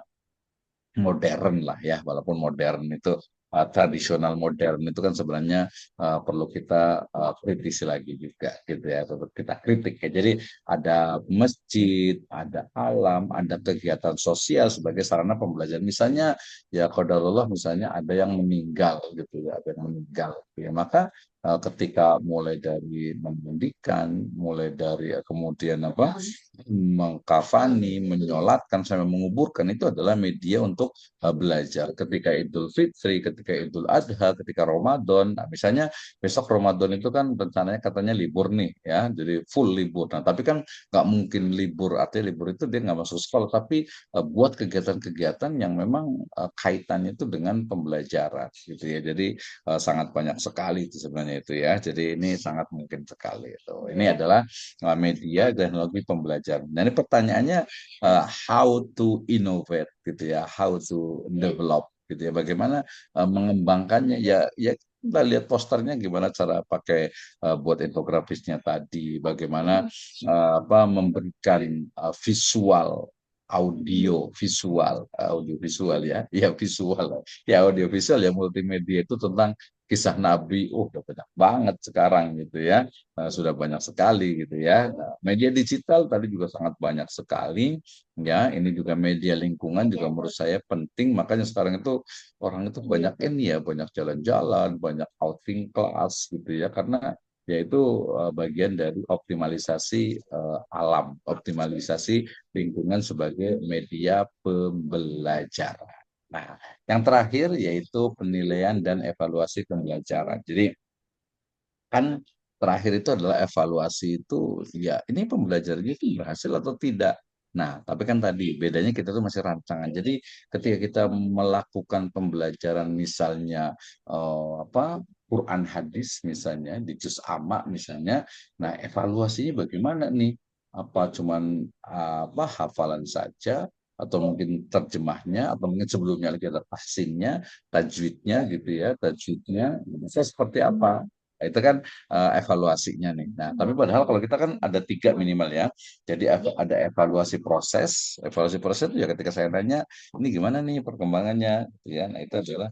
modern lah ya, walaupun modern itu tradisional modern itu kan sebenarnya perlu kita kritisi lagi juga gitu ya, tetap kita kritik ya. Jadi ada masjid, ada alam, ada kegiatan sosial sebagai sarana pembelajaran. Misalnya ya qadarullah misalnya ada yang meninggal gitu ya, ada yang meninggal. Ya, maka ketika mulai dari memandikan, mulai dari kemudian apa mengkafani, menyolatkan sampai menguburkan itu adalah media untuk belajar. Ketika Idul Fitri, ketika Idul Adha, ketika Ramadan. Nah, misalnya besok Ramadan itu kan rencananya katanya libur nih ya, jadi full libur. Nah, tapi kan nggak mungkin libur, artinya libur itu dia nggak masuk sekolah, tapi buat kegiatan-kegiatan yang memang kaitannya itu dengan pembelajaran gitu ya. Jadi sangat banyak sekali itu sebenarnya itu ya. Jadi ini sangat mungkin sekali itu. Ini adalah media teknologi pembelajaran. Nah, ini pertanyaannya how to innovate gitu ya, how to develop gitu ya. Bagaimana mengembangkannya ya ya kita lihat posternya gimana cara pakai buat infografisnya tadi, bagaimana apa memberikan visual audio visual ya audio visual ya multimedia itu tentang kisah Nabi. Udah banyak banget sekarang gitu ya. Sudah banyak sekali gitu ya. Nah, media digital tadi juga sangat banyak sekali ya. Ini juga media lingkungan juga menurut saya penting. Makanya sekarang itu orang itu banyak ini ya, banyak jalan-jalan, banyak outing kelas gitu ya. Karena yaitu bagian dari optimalisasi alam, optimalisasi lingkungan sebagai media pembelajaran. Nah, yang terakhir yaitu penilaian dan evaluasi pembelajaran. Jadi kan terakhir itu adalah evaluasi itu ya ini pembelajarannya itu berhasil atau tidak. Nah, tapi kan tadi bedanya kita tuh masih rancangan. Jadi ketika kita melakukan pembelajaran misalnya apa Quran hadis misalnya di juz amma misalnya, nah evaluasinya bagaimana nih? Apa cuman apa hafalan saja atau mungkin terjemahnya atau mungkin sebelumnya lagi ada tahsinnya, tajwidnya gitu ya, tajwidnya bisa seperti apa? Nah, itu kan evaluasinya nih. Nah, tapi padahal kalau kita kan ada tiga minimal ya. Jadi ada evaluasi proses. Evaluasi proses itu ya ketika saya tanya, ini gimana nih perkembangannya, gitu ya. Nah, itu adalah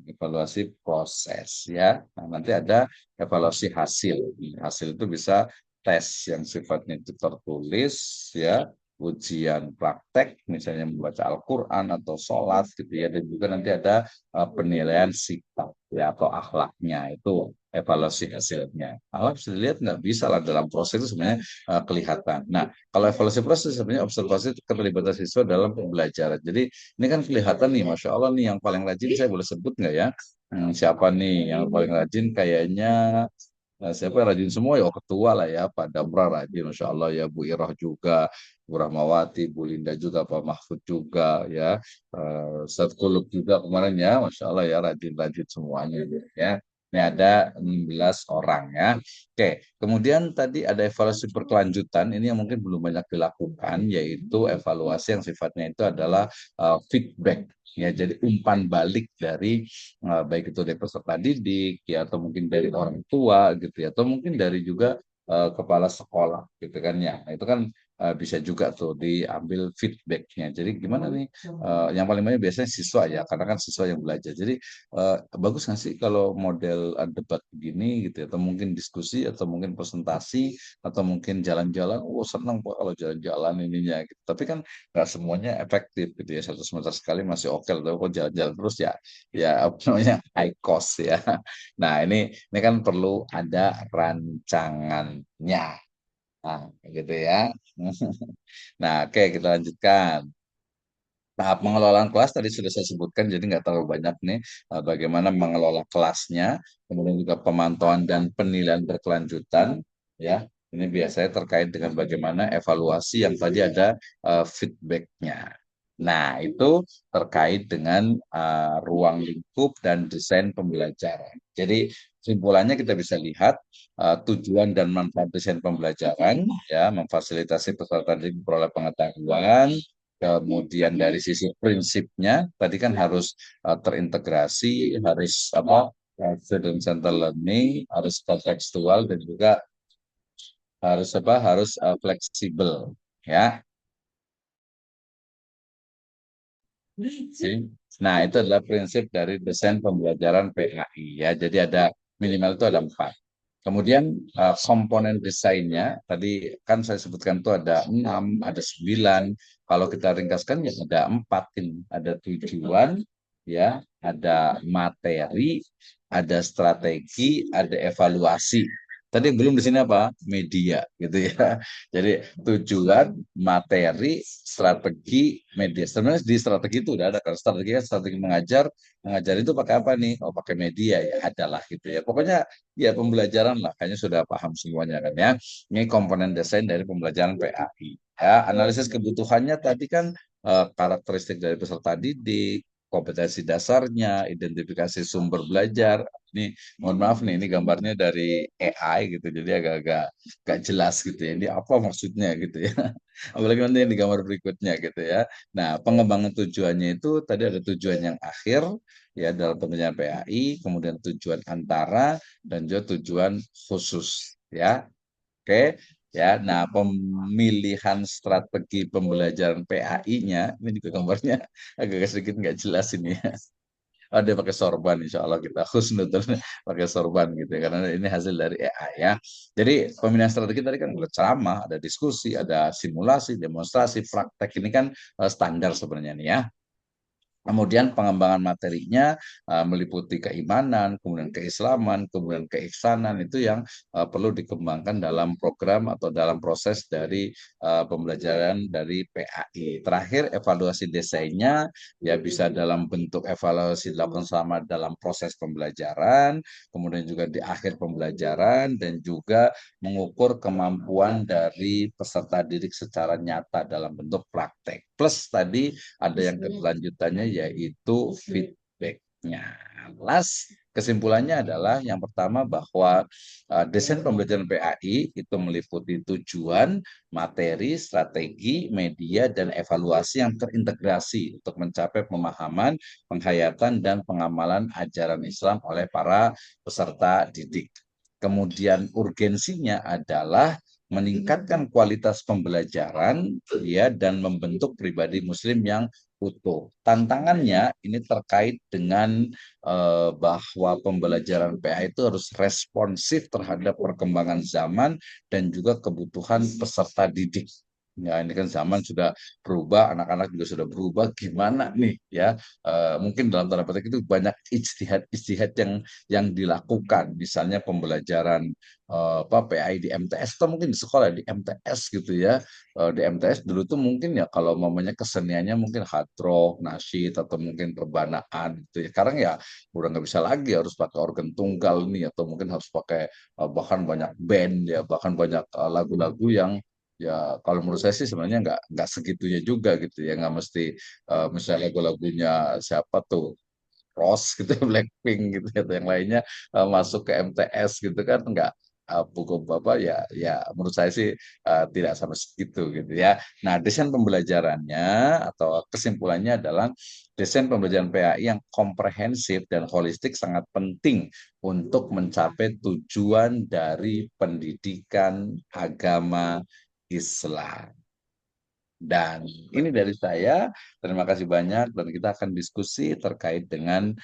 evaluasi proses ya. Nah, nanti ada evaluasi hasil. Hasil itu bisa tes yang sifatnya itu tertulis ya, ujian praktek, misalnya membaca Al-Quran atau sholat gitu ya, dan juga nanti ada penilaian sikap ya atau akhlaknya itu evaluasi hasilnya. Alat bisa dilihat nggak bisa lah dalam proses itu sebenarnya kelihatan. Nah, kalau evaluasi proses sebenarnya observasi keterlibatan siswa dalam pembelajaran. Jadi ini kan kelihatan nih, Masya Allah nih yang paling rajin saya boleh sebut nggak ya? Siapa nih yang paling rajin? Kayaknya siapa yang rajin semua ya, oh, ketua lah ya, Pak Damra rajin, Masya Allah ya, Bu Irah juga, Bu Rahmawati, Bu Linda juga, Pak Mahfud juga ya, Ustadz Kulub juga kemarin ya, Masya Allah ya, rajin-rajin semuanya ya. Ini ada 16 orang ya. Oke, kemudian tadi ada evaluasi berkelanjutan, ini yang mungkin belum banyak dilakukan, yaitu evaluasi yang sifatnya itu adalah feedback. Ya, jadi umpan balik dari baik itu dari peserta didik ya atau mungkin dari orang tua gitu ya atau mungkin dari juga kepala sekolah gitu kan ya. Nah, itu kan bisa juga tuh diambil feedbacknya. Jadi gimana nih? Yang paling banyak biasanya siswa ya, karena kan siswa yang belajar. Jadi bagus nggak sih kalau model debat begini gitu ya, atau mungkin diskusi atau mungkin presentasi atau mungkin jalan-jalan. Oh senang Pak kalau jalan-jalan ininya gitu. Tapi kan nggak semuanya efektif gitu ya. Satu semester sekali masih oke, tapi kalau jalan-jalan terus ya ya apa namanya high cost ya. Nah ini kan perlu ada rancangannya. Nah, gitu ya. Nah, oke kita lanjutkan. Tahap pengelolaan kelas tadi sudah saya sebutkan, jadi nggak terlalu banyak nih bagaimana mengelola kelasnya, kemudian juga pemantauan dan penilaian berkelanjutan, ya. Ini biasanya terkait dengan bagaimana evaluasi yang tadi ada feedbacknya. Nah, itu terkait dengan ruang lingkup dan desain pembelajaran. Jadi simpulannya kita bisa lihat tujuan dan manfaat desain pembelajaran, ya, memfasilitasi peserta didik memperoleh pengetahuan. Kemudian dari sisi prinsipnya, tadi kan harus terintegrasi, harus apa, student center learning, harus kontekstual dan juga harus apa, harus fleksibel, ya. Oke. Nah, itu adalah prinsip dari desain pembelajaran PAI ya. Jadi ada minimal itu ada 4. Kemudian komponen desainnya tadi kan saya sebutkan itu ada 6, ada 9. Kalau kita ringkaskan ya ada 4 ini. Ada tujuan, ya, ada materi, ada strategi, ada evaluasi. Tadi belum di sini apa? Media gitu ya. Jadi tujuan, materi, strategi, media. Sebenarnya di strategi itu udah ada kan. Strategi kan strategi mengajar. Mengajar itu pakai apa nih? Oh, pakai media ya. Adalah gitu ya. Pokoknya ya pembelajaran lah. Kayaknya sudah paham semuanya kan ya. Ini komponen desain dari pembelajaran PAI. Ya, analisis kebutuhannya tadi kan karakteristik dari peserta didik, kompetensi dasarnya, identifikasi sumber belajar. Ini mohon maaf nih, ini gambarnya dari AI gitu, jadi agak-agak gak jelas gitu ya. Ini apa maksudnya gitu ya. Apalagi nanti yang di gambar berikutnya gitu ya. Nah, pengembangan tujuannya itu tadi ada tujuan yang akhir ya dalam pengerjaan PAI, kemudian tujuan antara dan juga tujuan khusus ya. Oke, ya. Nah, pemilihan strategi pembelajaran PAI-nya, ini juga gambarnya agak sedikit nggak jelas ini ya. Oh, dia pakai sorban, insya Allah kita husnudzon pakai sorban gitu ya, karena ini hasil dari AI ya. Jadi pemilihan strategi tadi kan ada ceramah, ada diskusi, ada simulasi, demonstrasi, praktek ini kan standar sebenarnya nih ya. Kemudian pengembangan materinya meliputi keimanan, kemudian keislaman, kemudian keihsanan itu yang perlu dikembangkan dalam program atau dalam proses dari pembelajaran dari PAI. Terakhir evaluasi desainnya ya bisa dalam bentuk evaluasi dilakukan selama dalam proses pembelajaran, kemudian juga di akhir pembelajaran dan juga mengukur kemampuan dari peserta didik secara nyata dalam bentuk praktek. Plus tadi ada yang kelanjutannya yaitu feedbacknya. Last kesimpulannya adalah yang pertama bahwa desain pembelajaran PAI itu meliputi tujuan, materi, strategi, media, dan evaluasi yang terintegrasi untuk mencapai pemahaman, penghayatan, dan pengamalan ajaran Islam oleh para peserta didik. Kemudian urgensinya adalah meningkatkan kualitas pembelajaran ya dan membentuk pribadi muslim yang utuh. Tantangannya ini terkait dengan bahwa pembelajaran PA itu harus responsif terhadap perkembangan zaman dan juga kebutuhan peserta didik. Ya, ini kan zaman sudah berubah, anak-anak juga sudah berubah. Gimana nih ya? Mungkin dalam tanda petik itu banyak ijtihad yang dilakukan. Misalnya pembelajaran apa PAI di MTS atau mungkin di sekolah di MTS gitu ya. Di MTS dulu tuh mungkin ya kalau mamanya keseniannya mungkin hard rock, nasyid atau mungkin perbanaan gitu ya. Sekarang ya udah nggak bisa lagi harus pakai organ tunggal nih atau mungkin harus pakai bahkan banyak band ya bahkan banyak lagu-lagu yang ya kalau menurut saya sih sebenarnya nggak segitunya juga gitu ya nggak mesti misalnya lagu-lagunya siapa tuh Rose gitu Blackpink gitu atau yang lainnya masuk ke MTS gitu kan nggak buku apa ya ya menurut saya sih tidak sampai segitu gitu ya. Nah, desain pembelajarannya atau kesimpulannya adalah desain pembelajaran PAI yang komprehensif dan holistik sangat penting untuk mencapai tujuan dari pendidikan agama Islam. Dan ini dari saya. Terima kasih banyak dan kita akan diskusi terkait dengan